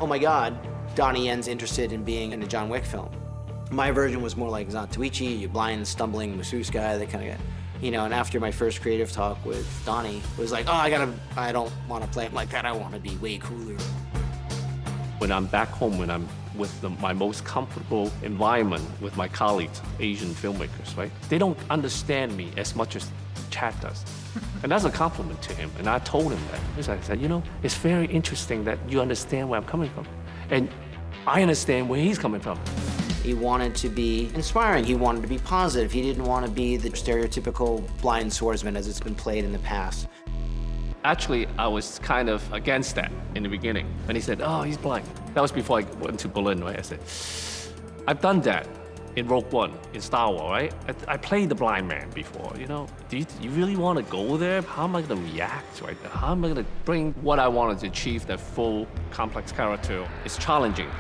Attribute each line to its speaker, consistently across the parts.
Speaker 1: oh my God, Donnie Yen's interested in being in a John Wick film. My version was more like Zantuichi, you blind, stumbling masseuse guy, that kind of guy. You know, and after my first creative talk with Donnie, it was like, oh, I don't want to play him like that. I want to be way cooler.
Speaker 2: When I'm back home, when I'm with my most comfortable environment with my colleagues, Asian filmmakers, right? They don't understand me as much as Chad does. And that's a compliment to him. And I told him that. Because I said, you know, it's very interesting that you understand where I'm coming from. And I understand where he's coming from.
Speaker 1: He wanted to be inspiring. He wanted to be positive. He didn't want to be the stereotypical blind swordsman as it's been played in the past.
Speaker 2: Actually, I was kind of against that in the beginning. When he said, oh, he's blind. That was before I went to Berlin, right? I said, I've done that in Rogue One, in Star Wars, right? I played the blind man before, you know? Do you really want to go there? How am I going to react, right? How am I going to bring what I wanted to achieve, that full, complex character? It's challenging.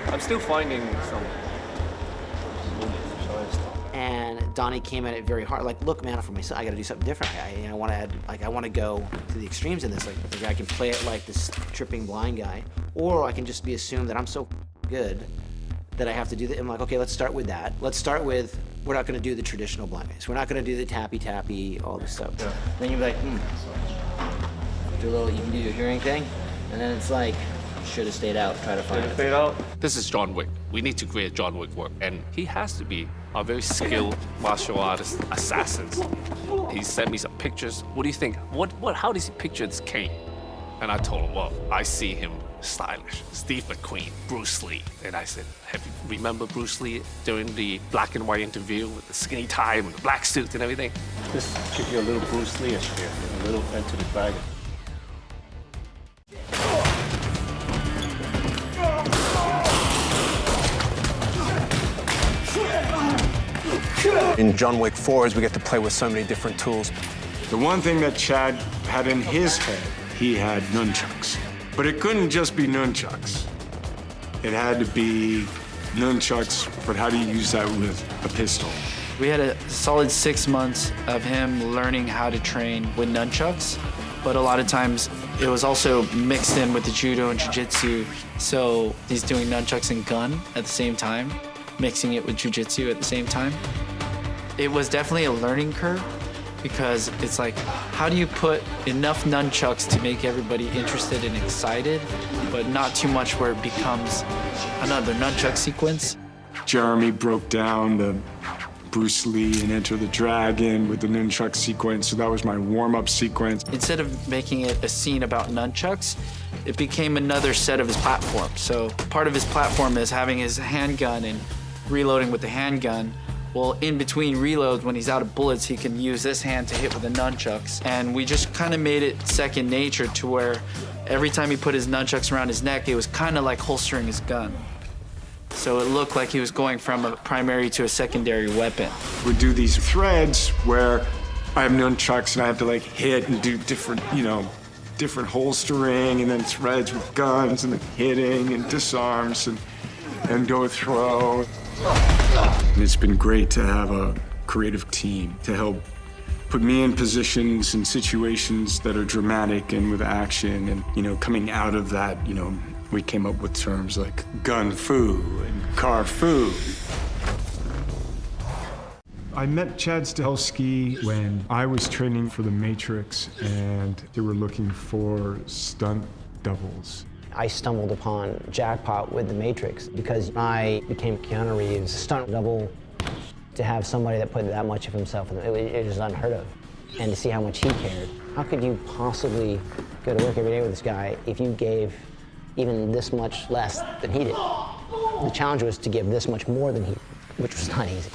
Speaker 2: I'm still finding some moments.
Speaker 1: And Donnie came at it very hard. Like, look, man, for myself, I got to do something different. I want to add, like, I want to go to the extremes in this. Like, I can play it like this tripping blind guy, or I can just be assumed that I'm so good that I have to do that. I'm like, okay, let's start with that. Let's start with, we're not going to do the traditional blind guys. We're not going to do the tappy, all this stuff. Yeah. Then you're like, do a little, you can do your hearing thing, and then it's like, should have stayed out, try to find it.
Speaker 2: This is John Wick. We need to create John Wick work, and he has to be a very skilled martial artist assassin. He sent me some pictures. What do you think? How does he picture this Kane? And I told him, well, I see him stylish. Steve McQueen, Bruce Lee. And I said, remember Bruce Lee during the black and white interview with the skinny tie and the black suit and everything?
Speaker 3: Just give you a little Bruce Lee-ish here, a little Enter the Dragon.
Speaker 4: In John Wick 4, we get to play with so many different tools.
Speaker 5: The one thing that Chad had in his head, he had nunchucks. But it couldn't just be nunchucks. It had to be nunchucks, but how do you use that with a pistol?
Speaker 6: We had a solid 6 months of him learning how to train with nunchucks, but a lot of times it was also mixed in with the judo and jiu-jitsu. So he's doing nunchucks and gun at the same time, mixing it with jiu-jitsu at the same time. It was definitely a learning curve because it's like, how do you put enough nunchucks to make everybody interested and excited, but not too much where it becomes another nunchuck sequence?
Speaker 5: Jeremy broke down the Bruce Lee and Enter the Dragon with the nunchuck sequence, so that was my warm-up sequence.
Speaker 6: Instead of making it a scene about nunchucks, it became another set of his platform. So part of his platform is having his handgun and reloading with the handgun. Well, in between reloads, when he's out of bullets, he can use this hand to hit with the nunchucks. And we just kind of made it second nature to where every time he put his nunchucks around his neck, it was kind of like holstering his gun. So it looked like he was going from a primary to a secondary weapon.
Speaker 5: We do these threads where I have nunchucks and I have to like hit and do different, different holstering, and then threads with guns and then hitting and disarms and go throw. And it's been great to have a creative team to help put me in positions and situations that are dramatic and with action. And, coming out of that, we came up with terms like gun fu and car fu. I met Chad Stahelski when I was training for The Matrix, and they were looking for stunt doubles.
Speaker 1: I stumbled upon jackpot with The Matrix because I became Keanu Reeves' stunt double. To have somebody that put that much of himself in it was unheard of. And to see how much he cared. How could you possibly go to work every day with this guy if you gave even this much less than he did? The challenge was to give this much more than he did, which was not easy.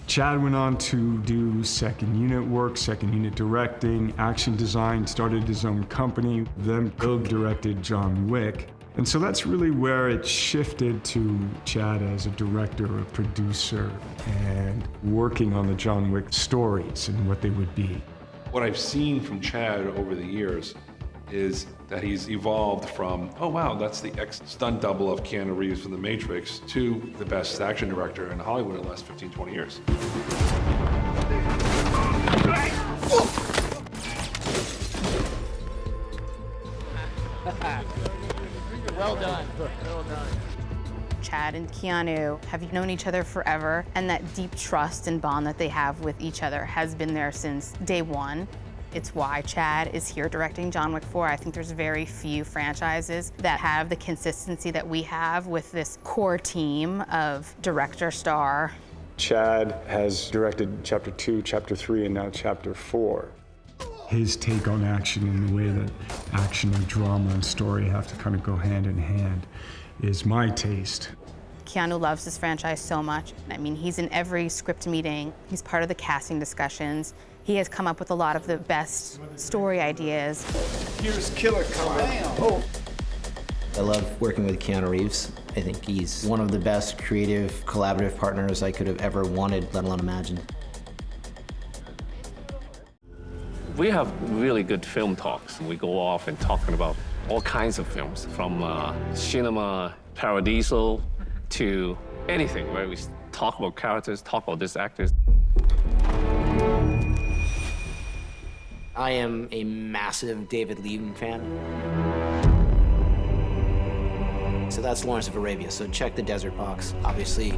Speaker 5: Chad went on to do second unit work, second unit directing, action design, started his own company, then co-directed John Wick. And so that's really where it shifted to Chad as a director, a producer, and working on the John Wick stories and what they would be.
Speaker 7: What I've seen from Chad over the years is that he's evolved from, oh wow, that's the ex-stunt double of Keanu Reeves from The Matrix, to the best action director in Hollywood in the last 15, 20 years.
Speaker 1: Well done.
Speaker 8: Chad and Keanu have known each other forever, and that deep trust and bond that they have with each other has been there since day one. It's why Chad is here directing John Wick 4. I think there's very few franchises that have the consistency that we have with this core team of director, star.
Speaker 5: Chad has directed Chapter 2, Chapter 3, and now Chapter 4. His take on action and the way that action and drama and story have to kind of go hand in hand is my taste.
Speaker 8: Keanu loves this franchise so much. I mean, he's in every script meeting. He's part of the casting discussions. He has come up with a lot of the best story ideas.
Speaker 5: Here's Killer coming. Oh.
Speaker 1: I love working with Keanu Reeves. I think he's one of the best creative, collaborative partners I could have ever wanted, let alone imagined.
Speaker 2: We have really good film talks. We go off and talking about all kinds of films, from cinema, paradiso, to anything, where we talk about characters, talk about these actors.
Speaker 1: I am a massive David Lean fan. So that's Lawrence of Arabia, so check the desert box. Obviously,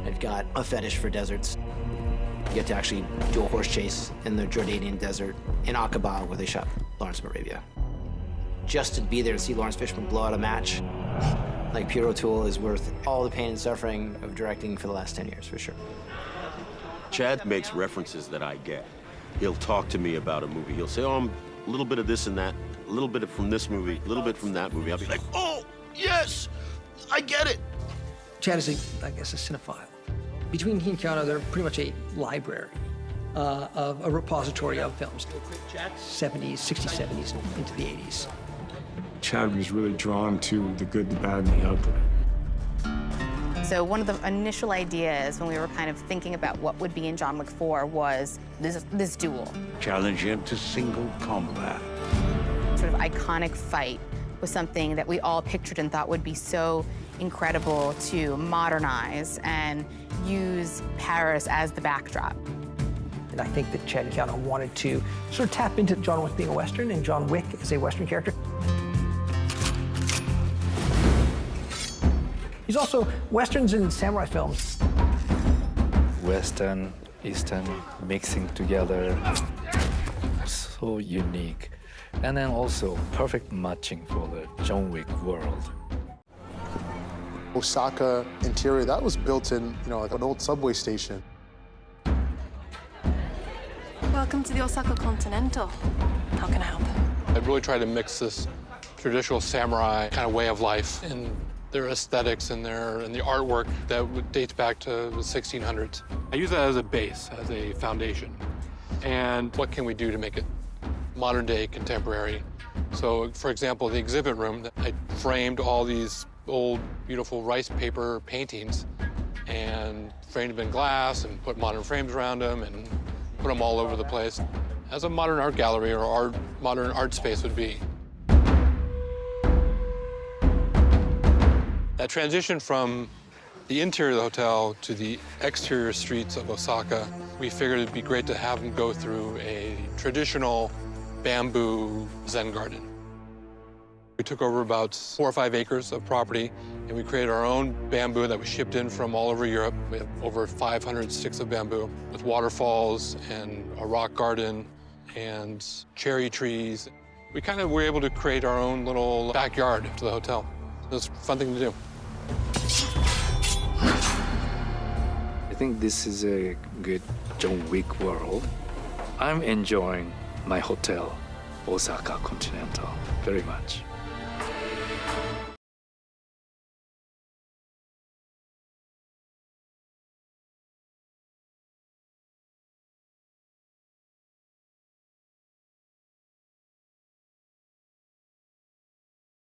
Speaker 1: I've got a fetish for deserts. You get to actually do a horse chase in the Jordanian desert in Aqaba, where they shot Lawrence of Arabia. Just to be there and see Lawrence Fishburne blow out a match, like Peter O'Toole, is worth all the pain and suffering of directing for the last 10 years, for sure.
Speaker 9: Chad makes references that I get. He'll talk to me about a movie. He'll say, oh, I'm a little bit of this and that, a little bit from this movie, a little bit from that movie. I'll be like, oh, yes, I get it.
Speaker 10: Chad is, I guess, a cinephile. Between he and Keanu, they're pretty much a library of a repository of films. 70s, 60s, 70s, into the 80s.
Speaker 5: Chad was really drawn to the good, the bad, and the ugly.
Speaker 8: So one of the initial ideas when we were kind of thinking about what would be in John Wick 4 was this duel.
Speaker 11: Challenge him to single combat.
Speaker 8: Sort of iconic fight was something that we all pictured and thought would be so incredible to modernize and use Paris as the backdrop.
Speaker 10: And I think that Chad and Keanu wanted to sort of tap into John Wick being a Western and John Wick as a Western character. He's also Westerns and samurai films.
Speaker 12: Western, Eastern, mixing together. So unique. And then also perfect matching for the John Wick world.
Speaker 13: Osaka interior, that was built in, like an old subway station.
Speaker 14: Welcome to the Osaka Continental. How can I help?
Speaker 15: I really tried to mix this traditional samurai kind of way of life in their aesthetics and the artwork that dates back to the 1600s. I use that as a base, as a foundation. And what can we do to make it modern day, contemporary? So, for example, the exhibit room, I framed all these old, beautiful rice paper paintings and framed them in glass and put modern frames around them and put them all over the place, as a modern art gallery or modern art space would be. That transition from the interior of the hotel to the exterior streets of Osaka, we figured it'd be great to have them go through a traditional bamboo Zen garden. We took over about 4 or 5 acres of property, and we created our own bamboo that was shipped in from all over Europe. We have over 500 sticks of bamboo with waterfalls and a rock garden and cherry trees. We kind of were able to create our own little backyard to the hotel. It was a fun thing to do.
Speaker 12: I think this is a good John Wick world. I'm enjoying my hotel, Osaka Continental, very much.